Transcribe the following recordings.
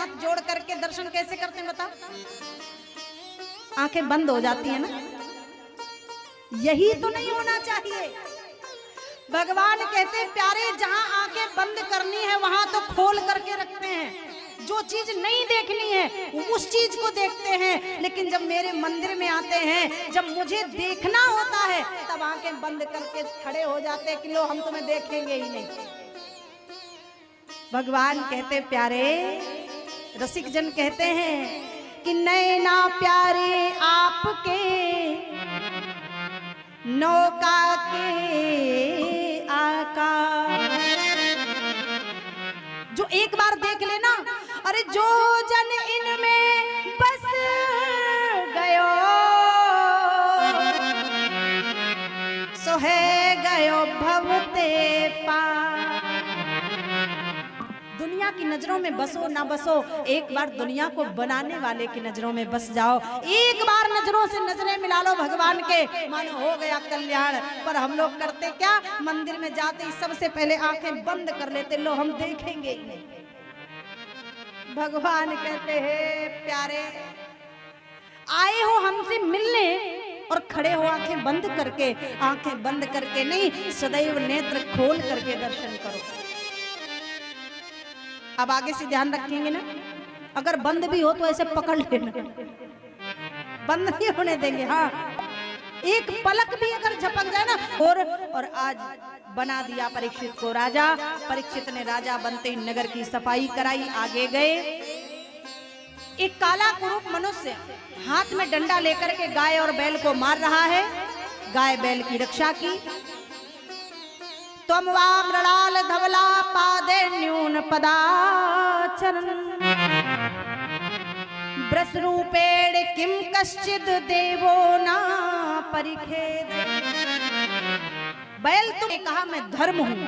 हाथ जोड़ करके दर्शन कैसे करते हैं बताओ? आंखें बंद हो जाती है ना। यही तो नहीं होना चाहिए। भगवान कहते प्यारे जहां आंखें बंद करनी है वहां तो खोल करके रखते हैं। जो चीज नहीं देखनी है उस चीज को देखते हैं, लेकिन जब मेरे मंदिर में आते हैं, जब मुझे देखना होता है, तब आंखें बंद करके खड़े हो जाते हैं कि लो हम तुम्हें देखेंगे ही नहीं। भगवान कहते प्यारे, रसिक जन कहते हैं कि नैना प्यारे आपके नौका के आकार। जो एक बार देख लेना, अरे जो जन इनमें बस गयो सो है गयो भवते पार। दुनिया की नजरों में बसो ना बसो, एक बार दुनिया को बनाने वाले की नजरों में बस जाओ। एक बार नजरों से नजरें मिला लो भगवान के, मानो हो गया कल्याण। पर हम लोग करते क्या, मंदिर में जाते ही सबसे पहले आंखें बंद कर लेते, लो हम देखेंगे ही नहीं। भगवान कहते हैं प्यारे, आए हो हमसे मिलने और खड़े हो आंखें बंद करके। आंखें बंद करके नहीं, सदैव नेत्र खोल करके दर्शन करो। अब आगे से ध्यान रखेंगे ना, अगर बंद भी हो तो ऐसे पकड़ लेना, बंद नहीं होने देंगे। हाँ, एक पलक भी अगर झपक जाए ना। और आज बना दिया परीक्षित को राजा। परीक्षित ने राजा बनते ही नगर की सफाई कराई। आगे गए, एक काला कुरूप मनुष्य हाथ में डंडा लेकर के गाय और बैल को मार रहा है। गाय बैल की रक्षा की। त्वं वा मृणाल धवला पादे न्यून पदाचरण ब्रस रूपेण किम कश्चिद देवो ना परिखेद। बैल तुमने कहा मैं धर्म हूं,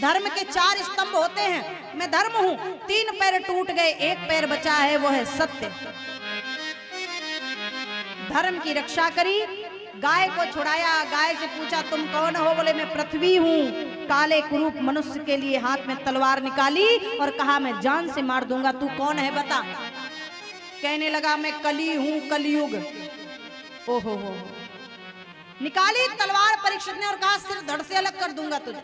धर्म के 4 स्तंभ होते हैं, मैं धर्म हूं। 3 पैर टूट गए, 1 पैर बचा है, वो है सत्य। धर्म की रक्षा करी, गाय को छुड़ाया। गाय से पूछा तुम कौन हो? बोले मैं पृथ्वी हूं। काले कुरूप मनुष्य के लिए हाथ में तलवार निकाली और कहा मैं जान से मार दूंगा, तू कौन है बता। कहने लगा मैं कली हूं, कलयुग। ओहो हो, निकाली तलवार परीक्षित ने और कहा सिर धड़ से अलग कर दूंगा तुझे।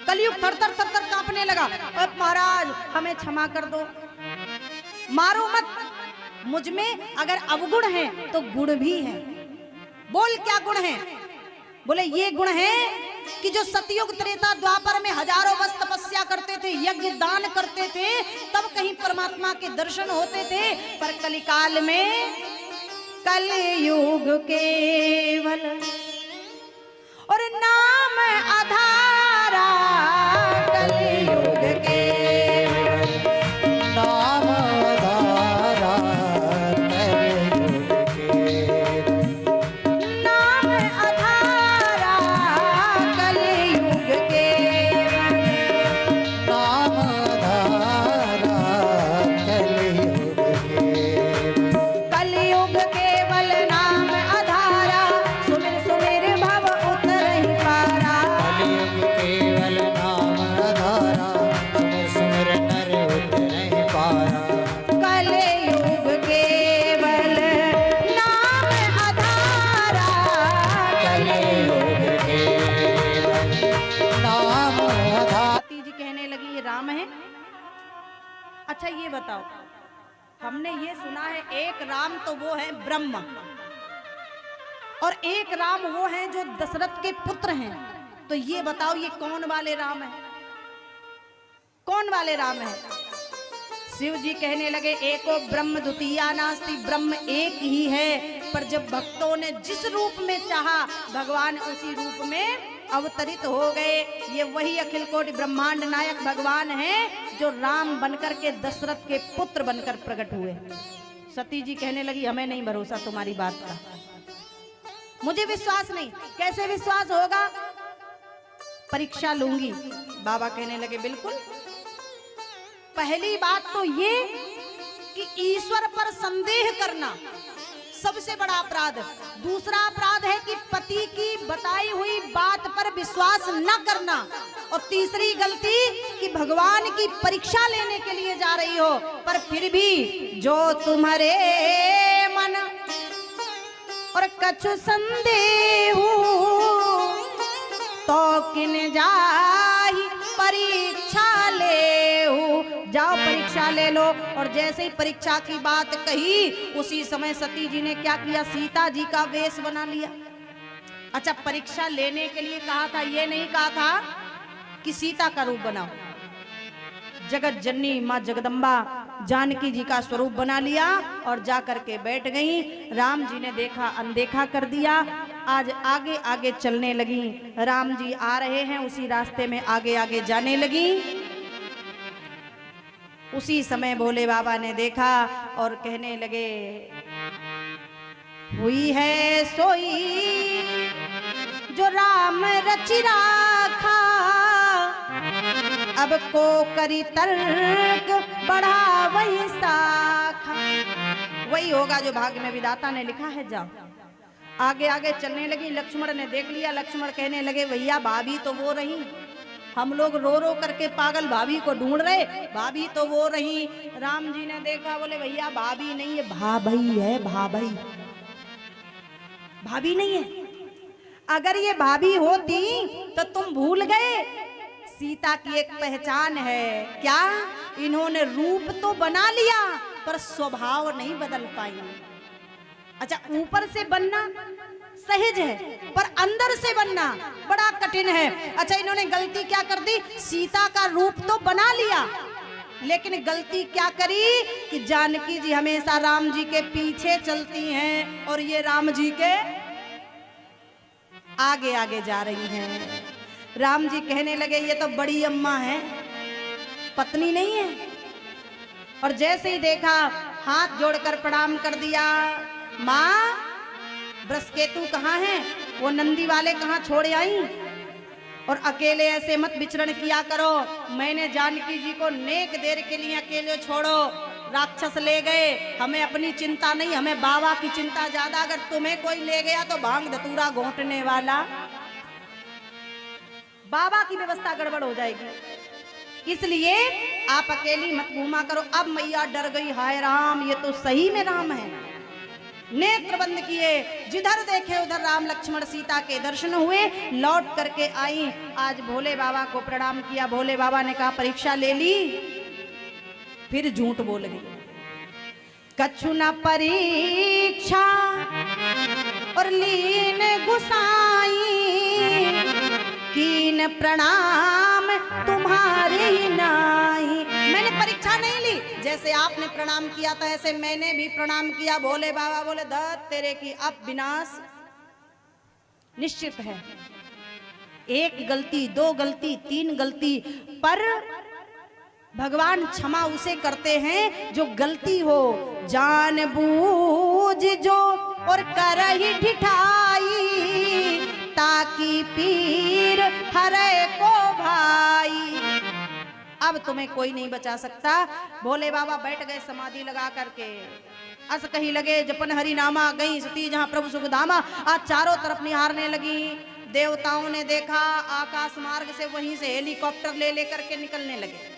कलयुग थरथर थरथर कांपने लगा। अब महाराज हमें क्षमा कर दो, मारो मत। मुझ में अगर अवगुण है तो गुण भी है। बोल क्या गुण है? बोले ये गुण है कि जो सतयुग त्रेता द्वापर में हजारों वर्ष तपस्या करते थे, यज्ञ दान करते थे, तब कहीं परमात्मा के दर्शन होते थे। पर कलिकाल में, कलयुग केवल और नाम आधारा। कलयुग केवल नाम आधारा। कलयुग केवल नाम आधारा। कलयुग केवल नाम आधारा। कलयुग केवल कलयुग केवल नाम आधारा। सुमिर सुमिर भव उतर ही पारा। कलयुग केवल नाम आधारा। सुमिर सुमिर नर उतर ही पारा। कलयुग केवल नाम आधारा। कलयुग केवल नाम आधारा। जी कहने लगी ये राम है? अच्छा ये बताओ, हमने ये सुना है एक राम तो वो है ब्रह्मा, और एक राम वो हैं जो दशरथ के पुत्र हैं। तो ये बताओ ये कौन वाले राम है? कौन वाले राम है? शिव जी कहने लगे एको ब्रह्म द्वितीया नास्ति। ब्रह्म एक ही है, पर जब भक्तों ने जिस रूप में चाहा, भगवान उसी रूप में अवतरित हो गए। ये वही अखिल कोटि ब्रह्मांड नायक भगवान हैं जो राम बनकर के दशरथ के पुत्र बनकर प्रकट हुए। सती जी कहने लगी हमें नहीं भरोसा तुम्हारी बात का, मुझे विश्वास नहीं। कैसे विश्वास होगा? परीक्षा लूंगी। बाबा कहने लगे बिल्कुल। पहली बात तो ये कि ईश्वर पर संदेह करना सबसे बड़ा अपराध। दूसरा अपराध है कि पति की बताई हुई बात पर विश्वास न करना। और तीसरी गलती कि भगवान की परीक्षा लेने के लिए जा रही हो, पर फिर भी जो तुम्हारे मन और कछु संदेह तो किन जाहि परीक्षा ले, जाओ परीक्षा ले लो। और जैसे ही परीक्षा की बात कही, उसी समय सती जी ने क्या किया, सीता जी का वेश बना लिया। अच्छा, परीक्षा लेने के लिए कहा था, ये नहीं कहा था कि सीता का रूप बनाओ। जगत जननी माँ जगदम्बा जानकी जी का स्वरूप बना लिया और जा करके बैठ गई। राम जी ने देखा, अनदेखा कर दिया। आज आगे आगे चलने लगी। राम जी आ रहे हैं, उसी रास्ते में आगे आगे जाने लगी। उसी समय भोले बाबा ने देखा और कहने लगे, हुई है सोई जो राम रचि राखा, अब को करी तर्क बढ़ा वही शाखा। वही होगा जो भाग्य में विधाता ने लिखा है। जाओ आगे आगे चलने लगी। लक्ष्मण ने देख लिया। लक्ष्मण कहने लगे, भैया भाभी तो वो रही, हम लोग रो रो करके पागल भाभी को ढूंढ रहे, भाभी तो वो रही। राम जी ने देखा, बोले भैया भाभी नहीं है, भाभी है, भाभी, भाभी नहीं है। अगर ये भाभी होती तो तुम भूल गए, सीता की एक पहचान है। क्या? इन्होंने रूप तो बना लिया पर स्वभाव नहीं बदल पाई। अच्छा, ऊपर से बनना सहज है पर अंदर से बनना बड़ा कठिन है। अच्छा, इन्होंने गलती क्या कर दी, सीता का रूप तो बना लिया, लेकिन गलती क्या करी कि जानकी जी हमेशा राम जी के पीछे चलती हैं और ये राम जी के आगे आगे जा रही हैं। राम जी कहने लगे, ये तो बड़ी अम्मा है, पत्नी नहीं है। और जैसे ही देखा, हाथ जोड़कर प्रणाम कर दिया। माँ, बृहस्पति कहाँ है, वो नंदी वाले कहाँ छोड़ आई, और अकेले ऐसे मत विचरण किया करो। मैंने जानकी जी को नेक देर के लिए अकेले छोड़ो, राक्षस ले गए, हमें अपनी चिंता नहीं, हमें बाबा की चिंता ज्यादा। अगर तुम्हें कोई ले गया तो भांग धतूरा घोंटने वाला, बाबा की व्यवस्था गड़बड़ हो जाएगी। इसलिए आप अकेली मत घूमा करो। अब मैया डर गई, हाय राम, ये तो सही में राम है। नेत्र बंद किए, जिधर देखे उधर राम लक्ष्मण सीता के दर्शन हुए। लौट करके आई, आज भोले बाबा को प्रणाम किया। भोले बाबा ने कहा, परीक्षा ले ली, फिर झूठ बोल गई। कछु न परीक्षा और लीन गुसाई, कीन प्रणाम तुम्हारे ही नाई। मैंने परीक्षा नहीं ली, जैसे आपने प्रणाम किया था ऐसे मैंने भी प्रणाम किया। भोले बाबा बोले, दत्त तेरे की अब विनाश निश्चित है। एक गलती, दो गलती, तीन गलती, पर भगवान क्षमा उसे करते हैं जो गलती हो जानबूझ जो और करही ढिठाई, ताकि पीर हरे को भाई। अब तुम्हें कोई नहीं बचा सकता। भोले बाबा बैठ गए समाधि लगा करके। अस कही लगे जपन हरि नामा, गई सती जहां प्रभु सुखधामा। आज चारों तरफ निहारने लगी। देवताओं ने देखा, आकाश मार्ग से वहीं से हेलीकॉप्टर ले लेकर के निकलने लगे।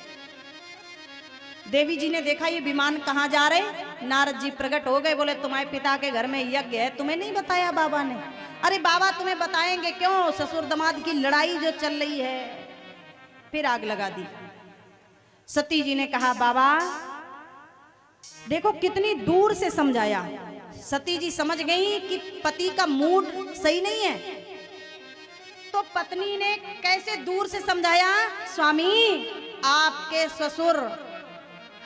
देवी जी ने देखा ये विमान कहाँ जा रहे। नारद जी प्रकट हो गए, बोले तुम्हारे पिता के घर में यज्ञ है, तुम्हें नहीं बताया बाबा ने। अरे बाबा तुम्हें बताएंगे क्यों, ससुर दामाद की लड़ाई जो चल रही है। फिर आग लगा दी। सती जी ने कहा, बाबा देखो कितनी दूर से समझाया। सती जी समझ गई कि पति का मूड सही नहीं है, तो पत्नी ने कैसे दूर से समझाया, स्वामी आपके ससुर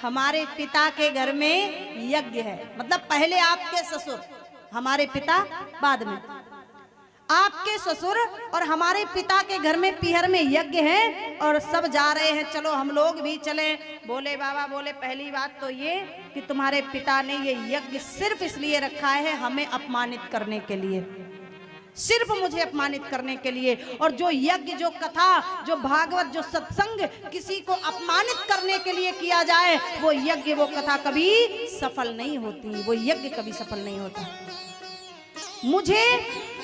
हमारे पिता के घर में यज्ञ है। मतलब पहले आपके ससुर, हमारे पिता बाद में। आपके ससुर और हमारे पिता के घर में पीहर में यज्ञ है और सब जा रहे हैं, चलो हम लोग भी चलें। भोले बाबा बोले, पहली बात तो ये कि तुम्हारे पिता ने ये यज्ञ सिर्फ इसलिए रखा है हमें अपमानित करने के लिए। सिर्फ मुझे अपमानित करने के लिए। और जो यज्ञ, जो कथा, जो भागवत, जो सत्संग किसी को अपमानित करने के लिए किया जाए, वो यज्ञ, वो कथा कभी सफल नहीं होती, वो यज्ञ कभी सफल नहीं होता। मुझे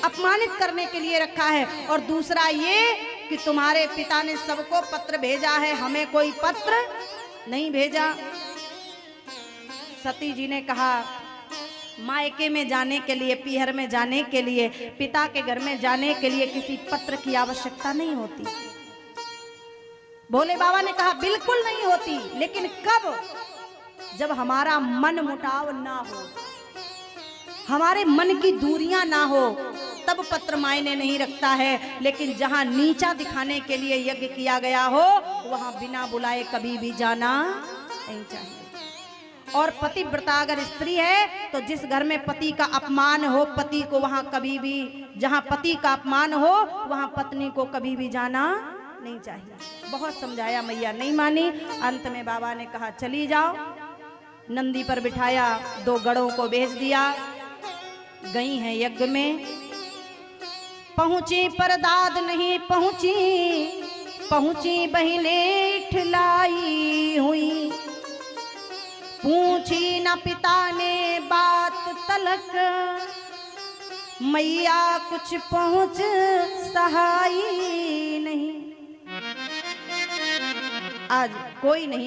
अपमानित करने के लिए रखा है। और दूसरा ये कि तुम्हारे पिता ने सबको पत्र भेजा है, हमें कोई पत्र नहीं भेजा। सती जी ने कहा, मायके में जाने के लिए, पीहर में जाने के लिए, पिता के घर में जाने के लिए किसी पत्र की आवश्यकता नहीं होती। भोले बाबा ने कहा बिल्कुल नहीं होती, लेकिन कब? जब हमारा मन मुटाव ना हो, हमारे मन की दूरियां ना हो, तब पत्र मायने नहीं रखता है। लेकिन जहां नीचा दिखाने के लिए यज्ञ किया गया हो, वहां बिना बुलाए कभी भी जाना नहीं चाहिए। और पतिव्रता अगर स्त्री है तो जिस घर में पति का अपमान हो, पति को वहां कभी भी, जहां पति का अपमान हो वहां पत्नी को कभी भी जाना नहीं चाहिए। बहुत समझाया, मैया नहीं मानी। अंत में बाबा ने कहा चली जाओ। नंदी पर बिठाया, 2 गढ़ों को भेज दिया, गई हैं यज्ञ में। पहुंची पर दाद नहीं पहुंची, पहुंची बहिने ठिलाई हुई। पूछी न पिता ने बात तलक, मैया कुछ पहुंच सहाई नहीं। आज कोई नहीं